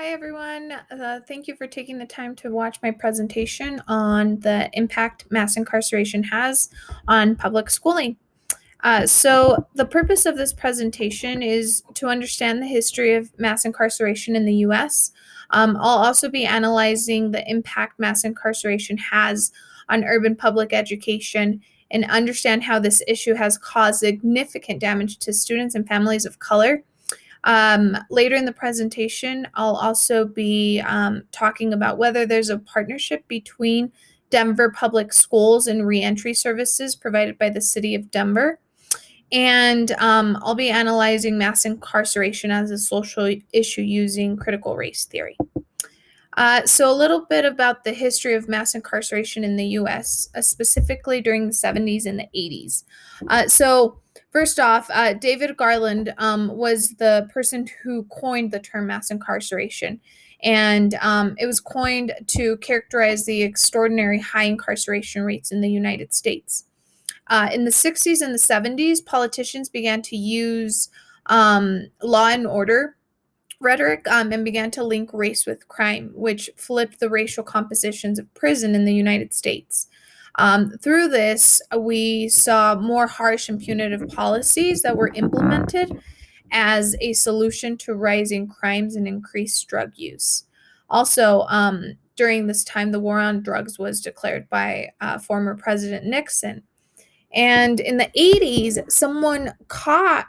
Hi, everyone. Thank you for taking the time to watch my presentation on the impact mass incarceration has on public schooling. The purpose of this presentation is to understand the history of mass incarceration in the US. I'll also be analyzing the impact mass incarceration has on urban public education and understand how this issue has caused significant damage to students and families of color. Later in the presentation, I'll also be talking about whether there's a partnership between Denver Public Schools and reentry services provided by the city of Denver. And I'll be analyzing mass incarceration as a social issue using critical race theory. So a little bit about the history of mass incarceration in the U.S., specifically during the 70s and the 80s. First off, David Garland was the person who coined the term mass incarceration. And it was coined to characterize the extraordinary high incarceration rates in the United States. In the 60s and the 70s, politicians began to use law and order rhetoric and began to link race with crime, which flipped the racial compositions of prison in the United States. Through this, we saw more harsh and punitive policies that were implemented as a solution to rising crimes and increased drug use. Also, during this time, the war on drugs was declared by former President Nixon. And in the 80s, someone caught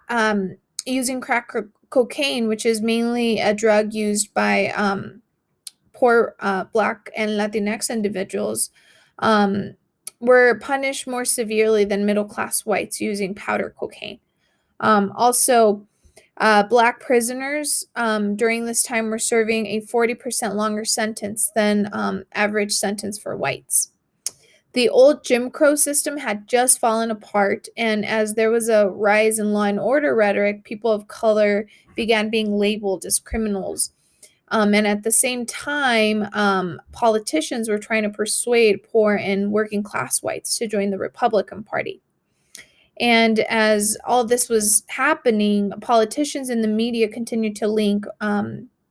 using crack cocaine, which is mainly a drug used by poor Black and Latinx individuals, were punished more severely than middle class whites using powder cocaine. Also, Black prisoners during this time were serving a 40% longer sentence than average sentence for whites. The old Jim Crow system had just fallen apart, and as there was a rise in law and order rhetoric, people of color began being labeled as criminals. And at the same time, politicians were trying to persuade poor and working class whites to join the Republican Party. And as all this was happening, politicians and the media continued to link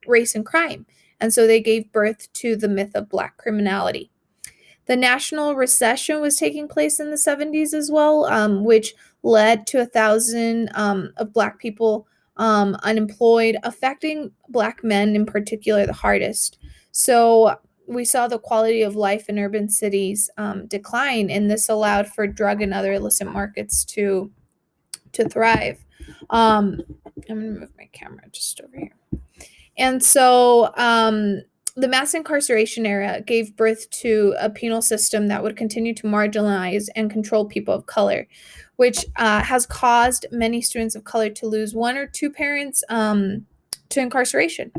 race and crime. And so they gave birth to the myth of Black criminality. The national recession was taking place in the 70s as well, which led to 1,000 of Black people unemployed, affecting Black men in particular the hardest. So we saw the quality of life in urban cities decline, and this allowed for drug and other illicit markets to thrive. I'm going to move my camera just over here. And so the mass incarceration era gave birth to a penal system that would continue to marginalize and control people of color, which has caused many students of color to lose one or two parents to incarceration.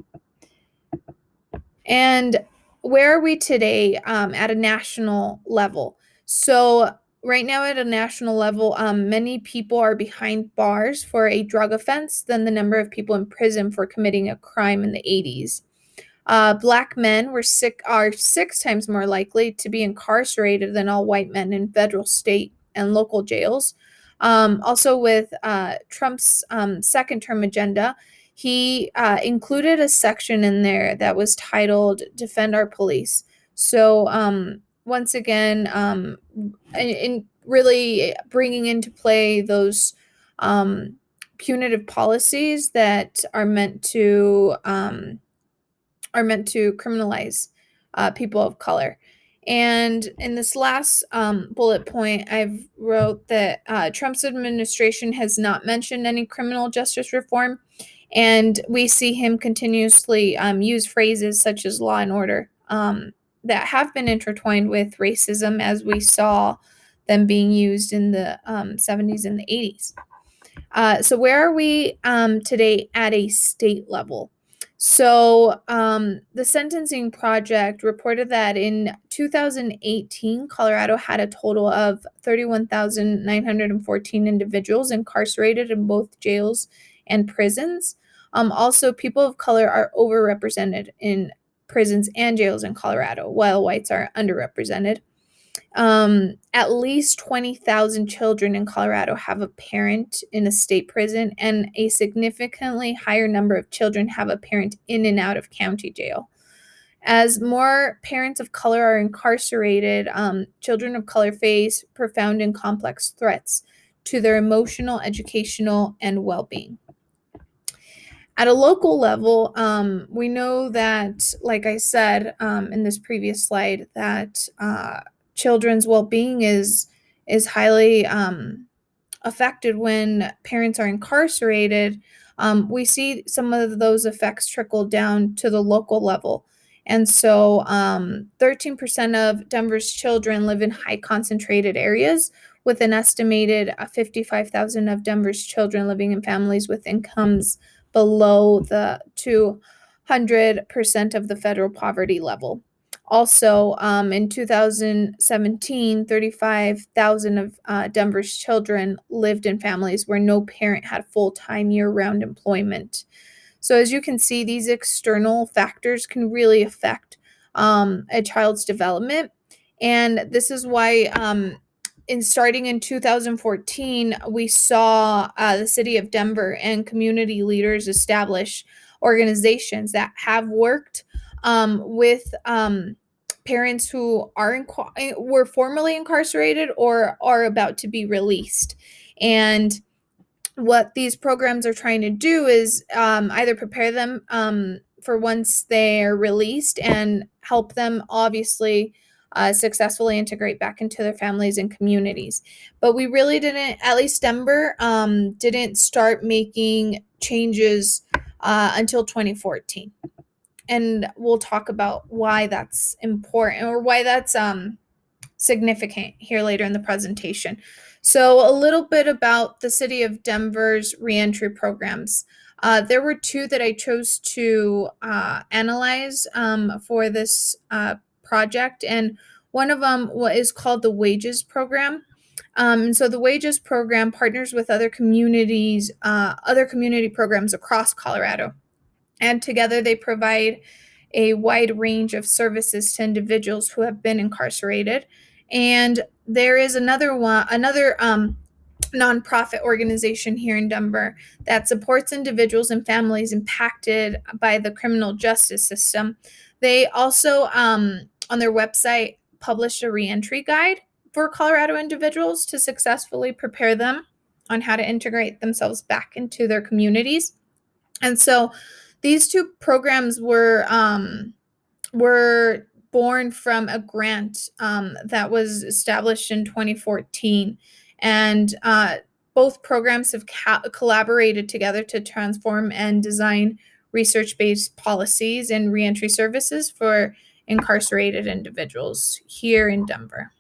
And where are we today at a national level? So right now at a national level, many people are behind bars for a drug offense than the number of people in prison for committing a crime in the 80s. Black men are 6 times more likely to be incarcerated than all white men in federal, state, and local jails. Also, with Trump's second term agenda, he included a section in there that was titled Defend Our Police. So, once again, in really bringing into play those punitive policies that are meant to criminalize people of color. And in this last bullet point, I've wrote that Trump's administration has not mentioned any criminal justice reform, and we see him continuously use phrases such as law and order that have been intertwined with racism, as we saw them being used in the 70s and the 80s. So where are we today at a state level? So the Sentencing Project reported that in 2018, Colorado had a total of 31,914 individuals incarcerated in both jails and prisons. Also, people of color are overrepresented in prisons and jails in Colorado, while whites are underrepresented. At least 20,000 children in Colorado have a parent in a state prison, and a significantly higher number of children have a parent in and out of county jail. As more parents of color are incarcerated, children of color face profound and complex threats to their emotional, educational, and well being. At a local level, we know that, like I said in this previous slide, that children's well being is highly affected when parents are incarcerated. We see some of those effects trickle down to the local level. And so 13% of Denver's children live in high concentrated areas, with an estimated 55,000 of Denver's children living in families with incomes below the 200% of the federal poverty level. Also, in 2017, 35,000 of Denver's children lived in families where no parent had full-time year-round employment. So as you can see, these external factors can really affect a child's development. And this is why starting in 2014, we saw the city of Denver and community leaders establish organizations that have worked with parents who were formerly incarcerated or are about to be released. And what these programs are trying to do is either prepare them for once they're released and help them obviously successfully integrate back into their families and communities. But we really didn't, at least Denver, didn't start making changes until 2014. And we'll talk about why that's important, or why that's significant here later in the presentation. So a little bit about the City of Denver's reentry programs. There were two that I chose to analyze for this project, and one of them is called the Wages Program. And so the Wages Program partners with other community programs across Colorado, and together they provide a wide range of services to individuals who have been incarcerated. And there is another nonprofit organization here in Denver that supports individuals and families impacted by the criminal justice system. They also, on their website, published a reentry guide for Colorado individuals to successfully prepare them on how to integrate themselves back into their communities. And so these two programs were born from a grant that was established in 2014, and both programs have collaborated together to transform and design research-based policies and reentry services for incarcerated individuals here in Denver.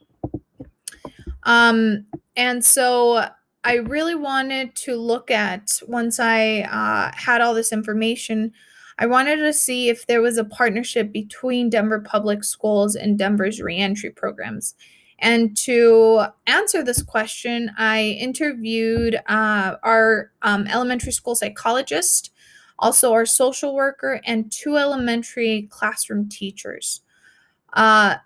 And so I really wanted to look at, once I had all this information, I wanted to see if there was a partnership between Denver Public Schools and Denver's reentry programs. And to answer this question, I interviewed our elementary school psychologist, also our social worker, and two elementary classroom teachers.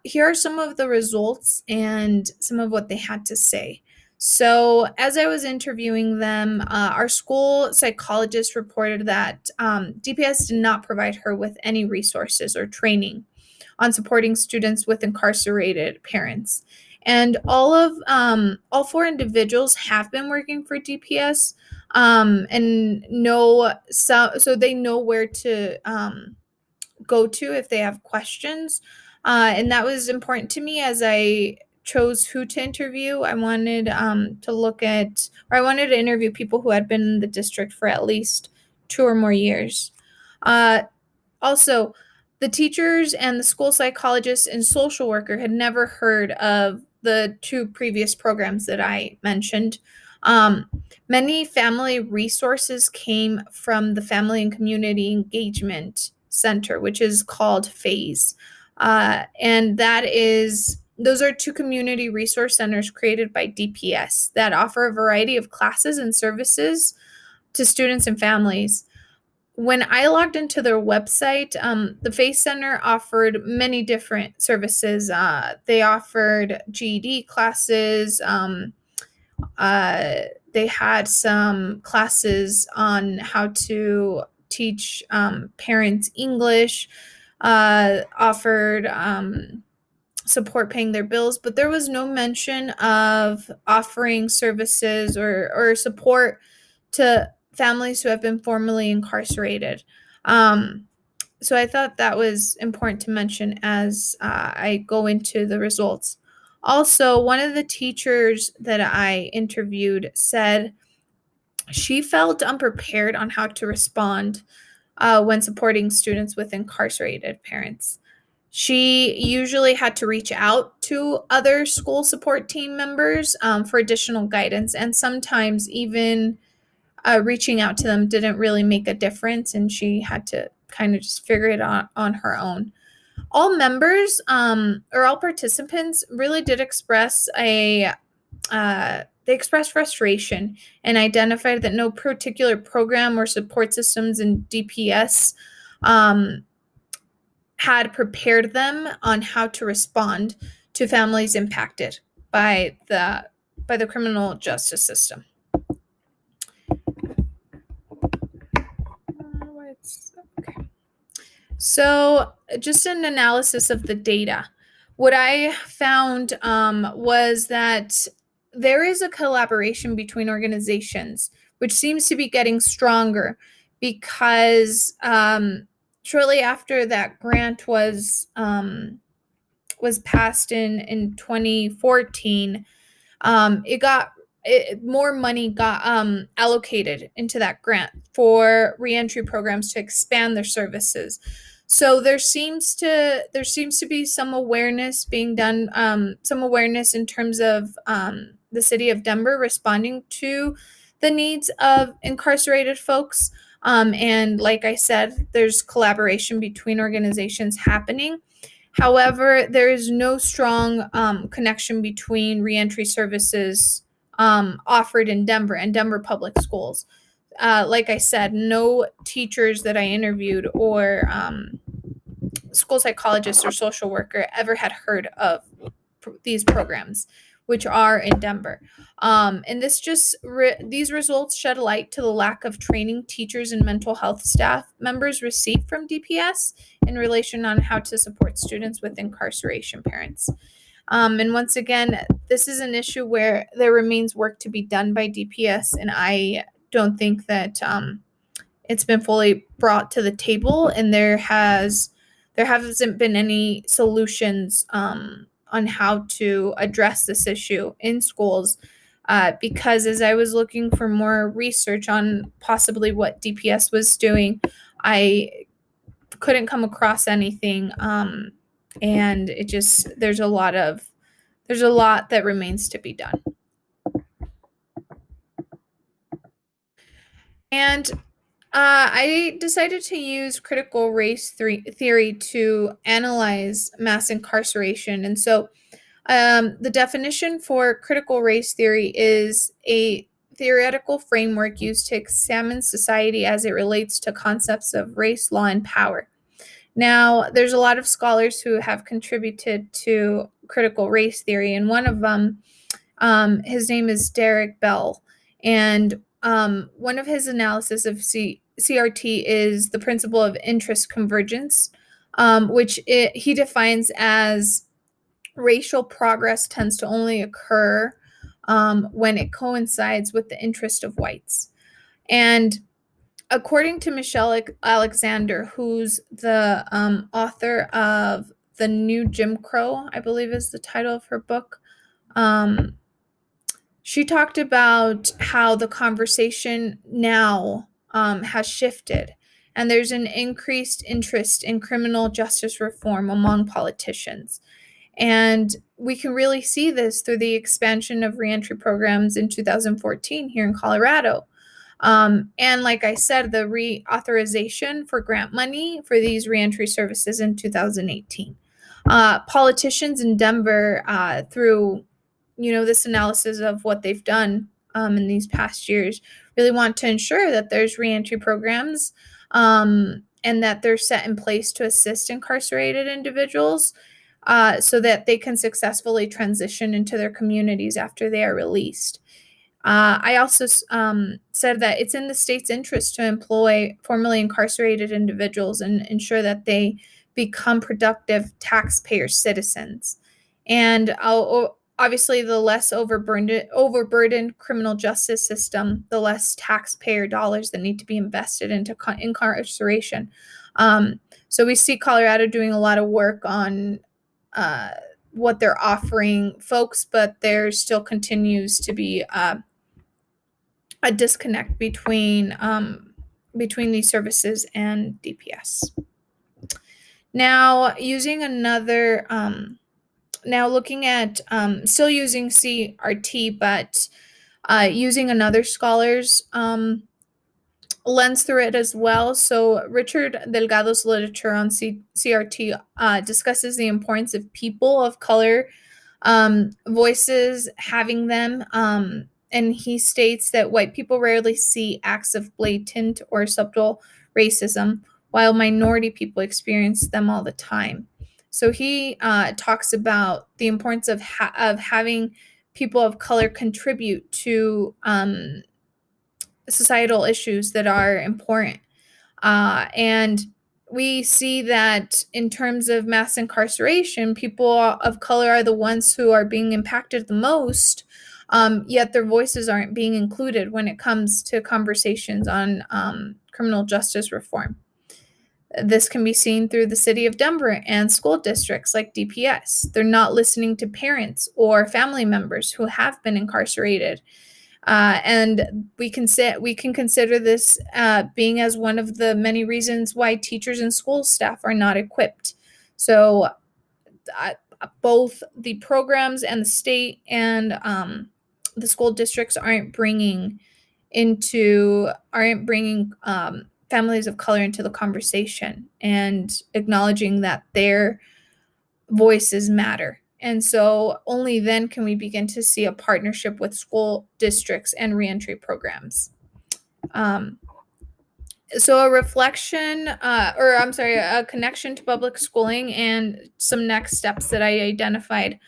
Here are some of the results and some of what they had to say. So, as I was interviewing them, our school psychologist reported that DPS did not provide her with any resources or training on supporting students with incarcerated parents. And all four individuals have been working for DPS, and so they know where to go to if they have questions. And that was important to me as I chose who to interview. I wanted I wanted to interview people who had been in the district for at least 2 or more years. Also, the teachers and the school psychologist and social worker had never heard of the two previous programs that I mentioned. Many family resources came from the Family and Community Engagement Center, which is called FAZE. And those are two community resource centers created by DPS that offer a variety of classes and services to students and families. when I logged into their website, the Faith Center offered many different services. They offered GED classes. They had some classes on how to teach parents English. Offered support paying their bills, but there was no mention of offering services or support to families who have been formerly incarcerated. Um, so I thought that was important to mention as I go into the results. Also, one of the teachers that I interviewed said she felt unprepared on how to respond when supporting students with incarcerated parents. She usually had to reach out to other school support team members for additional guidance, and sometimes even reaching out to them didn't really make a difference, and she had to kind of just figure it out on her own. All members or all participants really did express they expressed frustration and identified that no particular program or support systems in DPS um, had prepared them on how to respond to families impacted by the criminal justice system. Okay. So, just an analysis of the data. What I found was that there is a collaboration between organizations, which seems to be getting stronger because shortly after that grant was passed in 2014, more money got allocated into that grant for reentry programs to expand their services. So there seems to be some awareness being done, some awareness in terms of the city of Denver responding to the needs of incarcerated folks. And like I said, there's collaboration between organizations happening. However, there is no strong connection between reentry services offered in Denver and Denver public schools. Like I said, no teachers that I interviewed or school psychologist or social worker ever had heard of these programs, which are in Denver. And these results shed light to the lack of training teachers and mental health staff members receive from DPS in relation on how to support students with incarceration parents. And once again, this is an issue where there remains work to be done by DPS, and I don't think that it's been fully brought to the table, and there hasn't been any solutions on how to address this issue in schools. Because as I was looking for more research on possibly what DPS was doing, I couldn't come across anything. And there's a lot that remains to be done. And I decided to use critical race theory to analyze mass incarceration. And so the definition for critical race theory is a theoretical framework used to examine society as it relates to concepts of race, law, and power. Now, there's a lot of scholars who have contributed to critical race theory, and one of them, his name is Derek Bell, and one of his analysis of CRT is the principle of interest convergence, which he defines as racial progress tends to only occur when it coincides with the interest of whites. And according to Michelle Alexander, who's the author of The New Jim Crow, I believe is the title of her book, she talked about how the conversation now has shifted, and there's an increased interest in criminal justice reform among politicians. And we can really see this through the expansion of reentry programs in 2014 here in Colorado. And like I said, the reauthorization for grant money for these reentry services in 2018. Politicians in Denver, through this analysis of what they've done in these past years, really want to ensure that there's reentry programs and that they're set in place to assist incarcerated individuals so that they can successfully transition into their communities after they are released. I also said that it's in the state's interest to employ formerly incarcerated individuals and ensure that they become productive taxpayer citizens. And obviously, the less overburdened criminal justice system, the less taxpayer dollars that need to be invested into incarceration. So we see Colorado doing a lot of work on uh, what they're offering folks, but there still continues to be a disconnect between these services and DPS. Now, using another now looking at still using CRT, but using another scholar's lens through it as well. So Richard Delgado's literature on CRT discusses the importance of people of color voices, having them. And he states that white people rarely see acts of blatant or subtle racism, while minority people experience them all the time. So he talks about the importance of having people of color contribute to societal issues that are important. And we see that in terms of mass incarceration, people of color are the ones who are being impacted the most, yet their voices aren't being included when it comes to conversations on criminal justice reform. This can be seen through the city of Denver and school districts like DPS. They're not listening to parents or family members who have been incarcerated. And we can consider this being as one of the many reasons why teachers and school staff are not equipped. So both the programs and the state and the school districts aren't bringing families of color into the conversation and acknowledging that their voices matter. And so only then can we begin to see a partnership with school districts and reentry programs. So a connection to public schooling and some next steps that I identified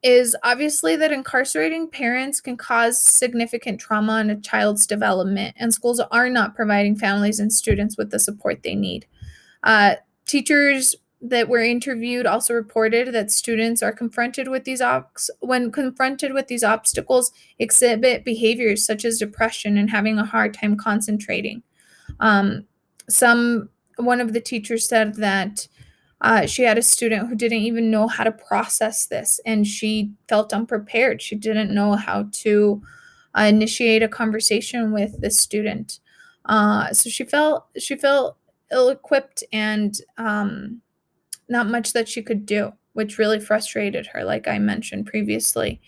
is obviously that incarcerating parents can cause significant trauma on a child's development, and schools are not providing families and students with the support they need. Teachers that were interviewed also reported that students are confronted with these obstacles, exhibit behaviors such as depression and having a hard time concentrating. One of the teachers said that she had a student who didn't even know how to process this, and she felt unprepared. She didn't know how to initiate a conversation with this student. So she felt ill-equipped and not much that she could do, which really frustrated her, like I mentioned previously.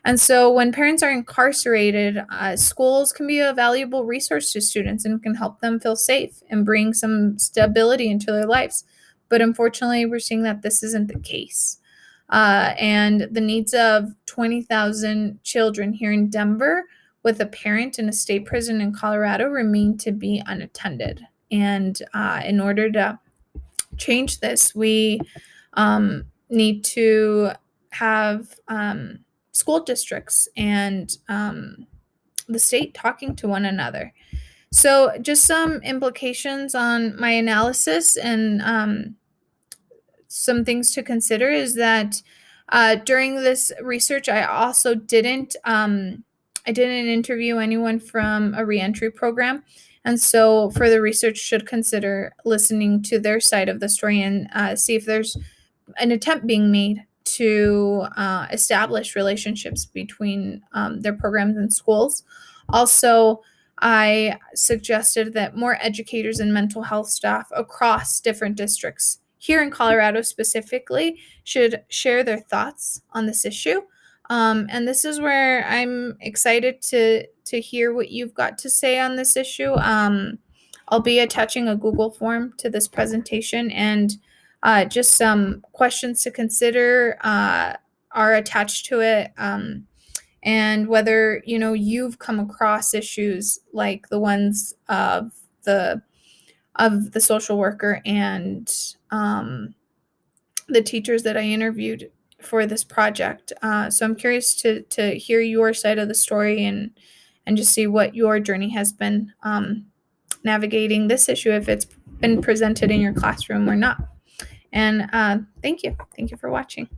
And so when parents are incarcerated, schools can be a valuable resource to students and can help them feel safe and bring some stability into their lives. But unfortunately, we're seeing that this isn't the case. And the needs of 20,000 children here in Denver with a parent in a state prison in Colorado remain to be unattended. And in order to change this, we need to have school districts and the state talking to one another. So, just some implications on my analysis and some things to consider is that during this research, I didn't interview anyone from a reentry program. And so further research should consider listening to their side of the story and see if there's an attempt being made to establish relationships between their programs and schools. Also, I suggested that more educators and mental health staff across different districts here in Colorado specifically should share their thoughts on this issue. And this is where I'm excited to hear what you've got to say on this issue. I'll be attaching a Google form to this presentation, and just some questions to consider are attached to it. And whether you've come across issues like the ones of the social worker and the teachers that I interviewed for this project. So I'm curious to hear your side of the story and just see what your journey has been navigating this issue, if it's been presented in your classroom or not. And thank you for watching.